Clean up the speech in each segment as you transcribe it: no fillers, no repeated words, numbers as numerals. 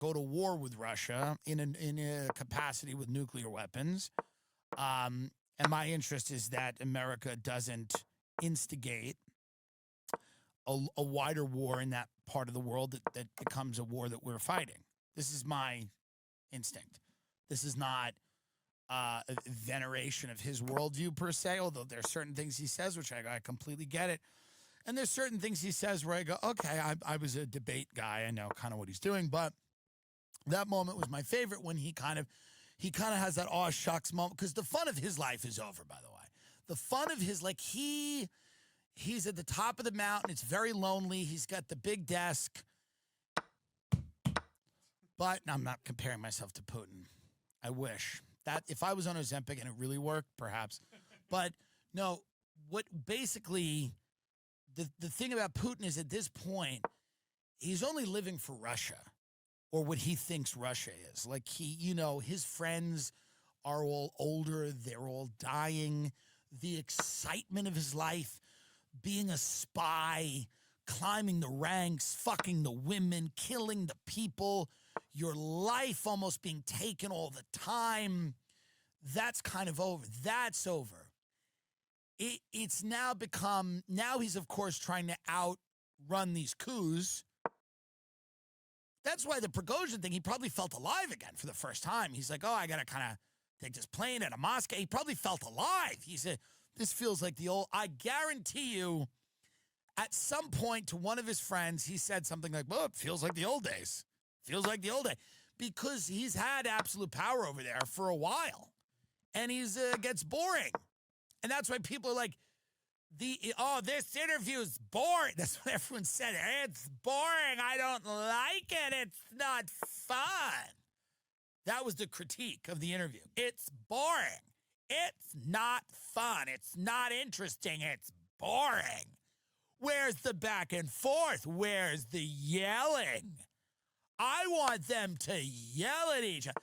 go to war with Russia in a capacity with nuclear weapons. And my interest is that America doesn't instigate a wider war in that part of the world that becomes a war that we're fighting. This is my instinct. This is not a veneration of his worldview per se, although there are certain things he says, which I completely get it. And there's certain things he says where I go, okay, I was a debate guy. I know kind of what he's doing. But that moment was my favorite when he kind of has that aw shucks moment, because the fun of his life is over, by the way. The fun of his, like, he's at the top of the mountain. It's very lonely. He's got the big desk. But I'm not comparing myself to Putin. I wish that if I was on Ozempic and it really worked, perhaps. But no, what basically the thing about Putin is at this point, he's only living for Russia, or what he thinks Russia is. Like, his friends are all older. They're all dying. The excitement of his life, being a spy, climbing the ranks, fucking the women, killing the people, your life almost being taken all the time, that's kind of over. That's over. It's now become, now he's, of course, trying to outrun these coups. That's why the Prigozhin thing, he probably felt alive again for the first time. He's like, oh, I got to kind of take this plane out of Moscow. He probably felt alive. He said, this feels like the old, I guarantee you, at some point to one of his friends, he said something like, well, it feels like the old days. Feels like the old days. Because he's had absolute power over there for a while. And he's gets boring. And that's why people are like, this interview's boring. That's what everyone said. It's boring. I don't like it. It's not fun. That was the critique of the interview. It's boring. It's not fun. It's not interesting. It's boring. Where's the back and forth? Where's the yelling? I want them to yell at each other.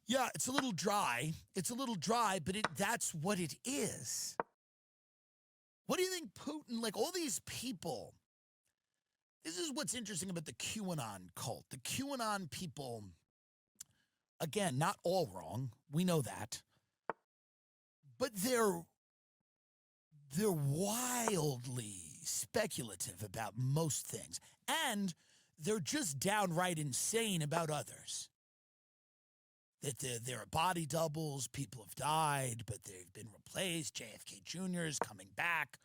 Yeah, it's a little dry. It's a little dry, but that's what it is. What do you think Putin, like all these people, this is what's interesting about the QAnon cult. The QAnon people, again, not all wrong. We know that. But they're wildly speculative about most things. And they're just downright insane about others. That there are body doubles, people have died, but they've been replaced. JFK Jr. is coming back.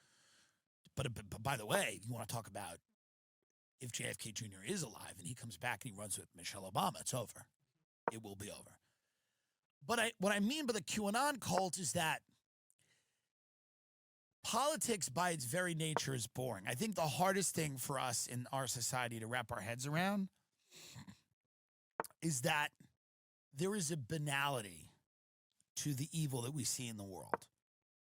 But by the way, you want to talk about if JFK Jr. is alive and he comes back and he runs with Michelle Obama, it's over. It will be over. But what I mean by the QAnon cult is that politics by its very nature is boring. I think the hardest thing for us in our society to wrap our heads around is that there is a banality to the evil that we see in the world.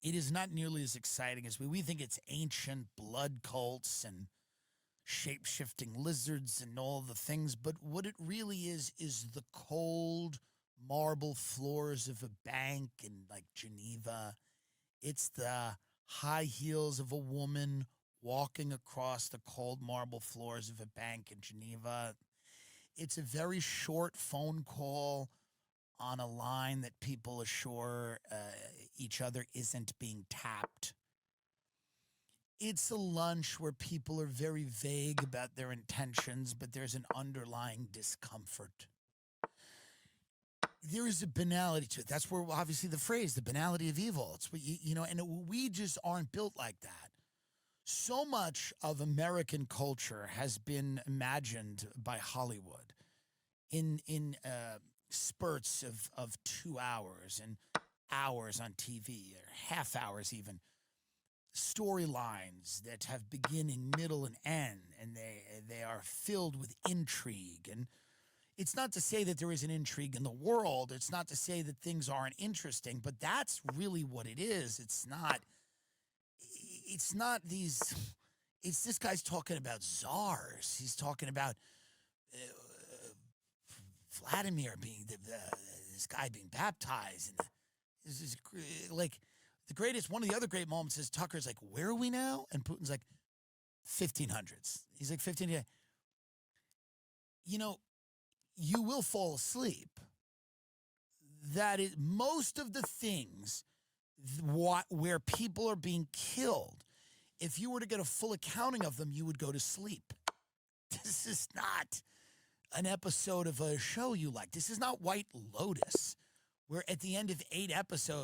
It is not nearly as exciting as we think it's ancient blood cults and shape-shifting lizards and all the things, but what it really is the cold marble floors of a bank in, like, Geneva. It's the high heels of a woman walking across the cold marble floors of a bank in Geneva. It's a very short phone call on a line that people assure each other isn't being tapped. It's a lunch where people are very vague about their intentions, but there's an underlying discomfort. There is a banality to it. That's where, obviously, the phrase, the banality of evil. It's what and we just aren't built like that. So much of American culture has been imagined by Hollywood in spurts of 2 hours and hours on TV, or half hours even. Storylines that have beginning, middle, and end, and they are filled with intrigue. And it's not to say that there isn't intrigue in the world. It's not to say that things aren't interesting, but that's really what it is. It's not these, it's this guy's talking about czars. He's talking about Vladimir being this guy being baptized. And this is like the greatest, one of the other great moments is Tucker's like, where are we now? And Putin's like, 1500s. He's like, 15. you will fall asleep. That is most of the things where people are being killed. If you were to get a full accounting of them, you would go to sleep. This is not an episode of a show you like. This is not White Lotus, where at the end of 8 episodes,